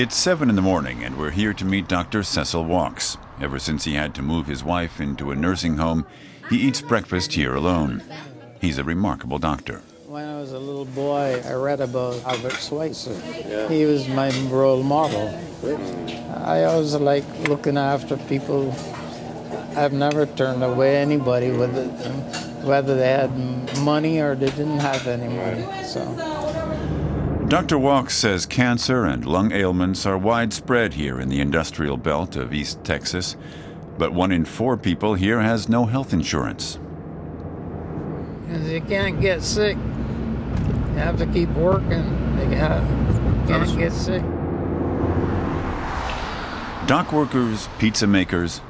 It's 7 in the morning, and we're here to meet Dr. Cecil Walkes. Ever since he had to move his wife into a nursing home, he eats breakfast here alone. He's a remarkable doctor. When I was a little boy, I read about Albert Schweitzer. He was my role model. I always like looking after people. I've never turned away anybody with it, whether they had money or they didn't have any money. Dr. Walkes says cancer and lung ailments are widespread here in the industrial belt of East Texas, but 1 in 4 people here has no health insurance. You can't get sick. You have to keep working. You can't get sick. Dock workers, pizza makers,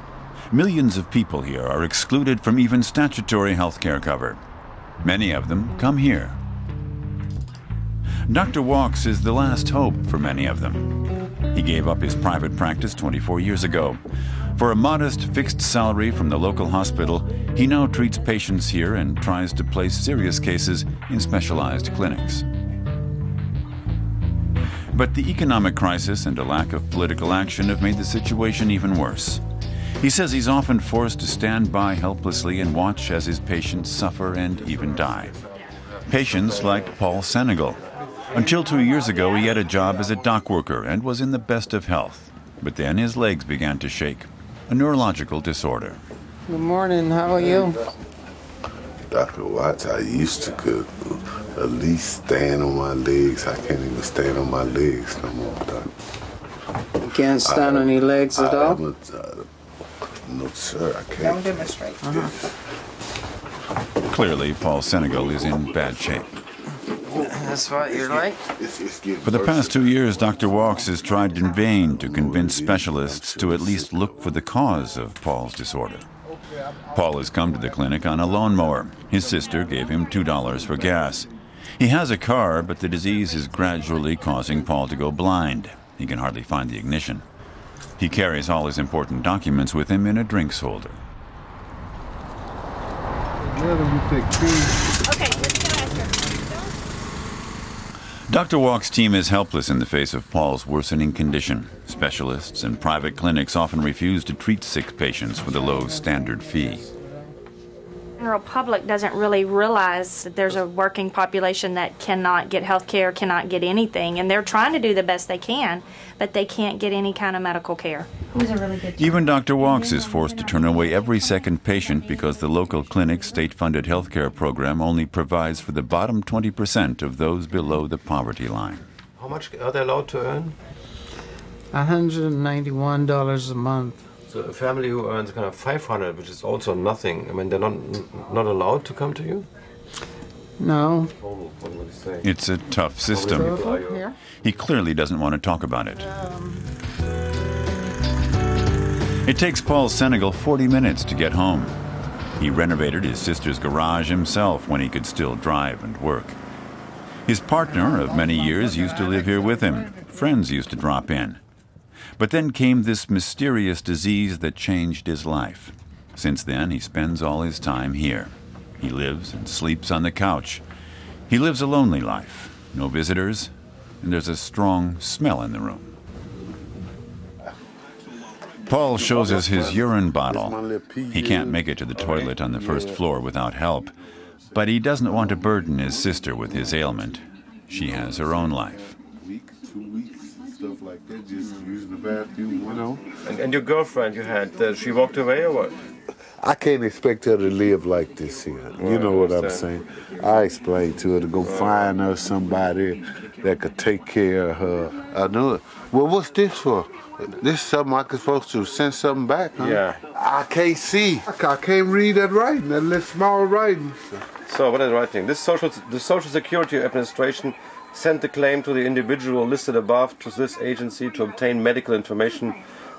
millions of people here are excluded from even statutory health care cover. Many of them come here. Dr. Walkes is the last hope for many of them. He gave up his private practice 24 years ago. For a modest fixed salary from the local hospital, he now treats patients here and tries to place serious cases in specialized clinics. But the economic crisis and a lack of political action have made the situation even worse. He says he's often forced to stand by helplessly and watch as his patients suffer and even die. Patients like Paul Senegal. Until 2 years ago, he had a job as a dock worker and was in the best of health. But then his legs began to shake, a neurological disorder. Good morning, how are you? Dr. Watts, I used to could at least stand on my legs. I can't even stand on my legs no more, Doctor. You can't stand on your legs at all? No, sir, I can't. Don't demonstrate. Clearly, Paul Senegal is in bad shape. That's what you're like? For the past 2 years, Dr. Walkes has tried in vain to convince specialists to at least look for the cause of Paul's disorder. Paul has come to the clinic on a lawnmower. His sister gave him $2 for gas. He has a car, but the disease is gradually causing Paul to go blind. He can hardly find the ignition. He carries all his important documents with him in a drinks holder. Dr. Walkes' team is helpless in the face of Paul's worsening condition. Specialists and private clinics often refuse to treat sick patients with a low standard fee. The general public doesn't really realize that there's a working population that cannot get health care, cannot get anything, and they're trying to do the best they can, but they can't get any kind of medical care. Even Dr. Walkes is forced to turn away every second patient because the local clinic's state-funded health care program only provides for the bottom 20% of those below the poverty line. How much are they allowed to earn? $191 a month. So a family who earns kind of 500, which is also nothing, I mean, they're not allowed to come to you? No. What would you say? It's a tough system. He clearly doesn't want to talk about it. It takes Paul Senegal 40 minutes to get home. He renovated his sister's garage himself when he could still drive and work. His partner of many years used to live here with him. Friends used to drop in. But then came this mysterious disease that changed his life. Since then, he spends all his time here. He lives and sleeps on the couch. He lives a lonely life. No visitors, and there's a strong smell in the room. Paul shows us his urine bottle. He can't make it to the toilet on the first floor without help, but he doesn't want to burden his sister with his ailment. She has her own life. Stuff like that, just use the bathroom, you know. And your girlfriend you had, she walked away or what? I can't expect her to live like this here. You know what I'm saying? I explained to her to go find her somebody that could take care of her. I know it. Well, what's this for? This is something I could supposed to send something back, huh? Yeah. I can't see. I can't read that writing, that little small writing. So what is writing? The Social Security Administration sent the claim to the individual listed above to this agency to obtain medical information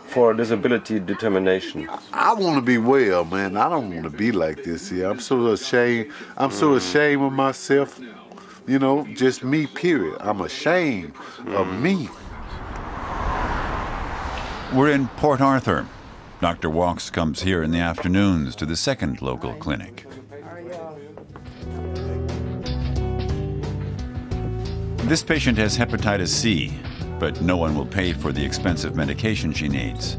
for disability determination. I want to be well, man. I don't want to be like this here. I'm so ashamed. I'm so ashamed of myself. You know, just me, period. I'm ashamed of me. We're in Port Arthur. Dr. Walkes comes here in the afternoons to the second local clinic. This patient has hepatitis C. but no one will pay for the expensive medication she needs.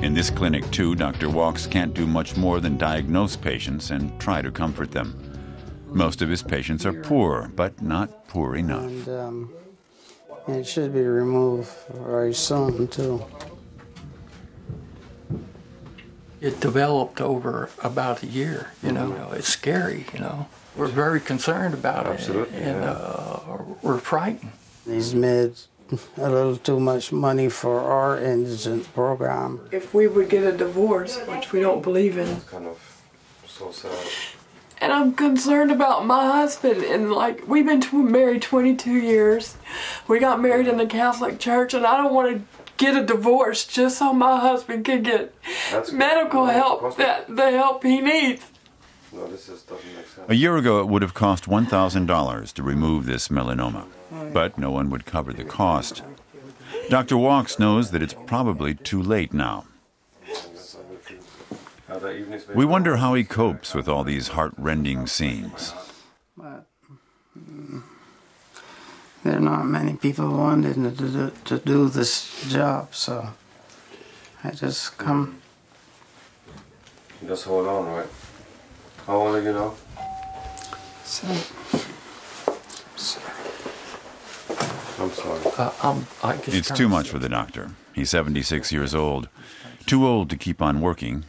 In this clinic, too, Dr. Walkes can't do much more than diagnose patients and try to comfort them. Most of his patients are poor, but not poor enough. And it should be removed very soon, too. It developed over about a year, you know. It's scary, you know. We're very concerned about it. Absolutely, and we're frightened. He's made a little too much money for our indigent program. If we would get a divorce, which we don't believe in. It's kind of so sad. And I'm concerned about my husband, and like, we've been married 22 years. We got married in the Catholic Church, and I don't want to get a divorce just so my husband can get medical help, the help he needs. No, this doesn't make sense. A year ago, it would have cost $1,000 to remove this melanoma, but no one would cover the cost. Dr. Walkes knows that it's probably too late now. We wonder how he copes with all these heart-rending scenes. But there are not many people wanting to do this job, so I just come. Just hold on, right? How old are you now? Sorry. I'm sorry. It's too much for the doctor. He's 76 years old, too old to keep on working,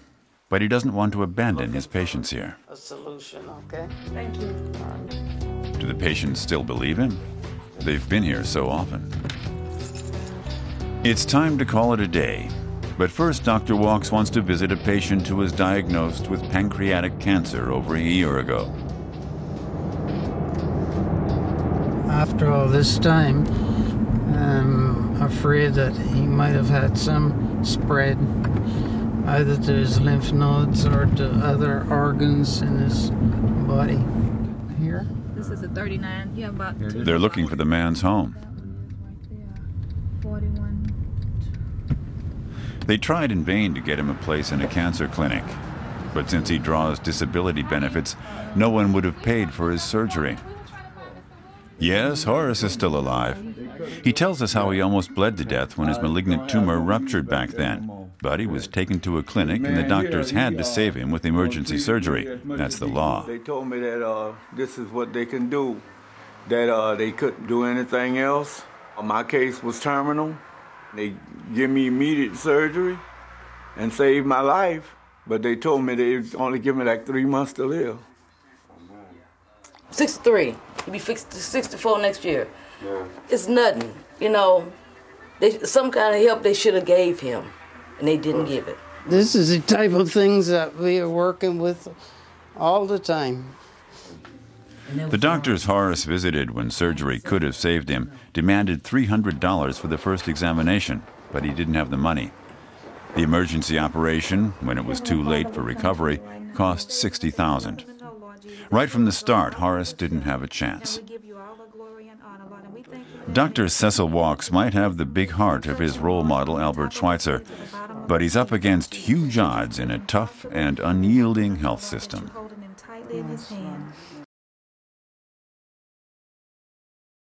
but he doesn't want to abandon his patients here. A solution, okay? Thank you. Do the patients still believe him? They've been here so often. It's time to call it a day. But first, Dr. Walkes wants to visit a patient who was diagnosed with pancreatic cancer over a year ago. After all this time, I'm afraid that he might have had some spread, either to his lymph nodes or to other organs in his body. Here? This is a 39. You have about two. They're looking for the man's home. 41. They tried in vain to get him a place in a cancer clinic, but since he draws disability benefits, no one would have paid for his surgery. Yes, Horace is still alive. He tells us how he almost bled to death when his malignant tumor ruptured back then, but he was taken to a clinic and the doctors had to save him with emergency surgery. That's the law. They told me that this is what they can do, that they couldn't do anything else. My case was terminal. They give me immediate surgery and save my life, but they told me they'd only give me like 3 months to live. 63. He'll be 64 next year. Yeah. It's nothing, you know. Some kind of help they should have gave him, and they didn't give it. This is the type of things that we are working with all the time. The doctors Horace visited when surgery could have saved him demanded $300 for the first examination, but he didn't have the money. The emergency operation, when it was too late for recovery, cost $60,000. Right from the start, Horace didn't have a chance. Dr. Cecil Walkes might have the big heart of his role model, Albert Schweitzer, but he's up against huge odds in a tough and unyielding health system. Holding him tightly in his hand.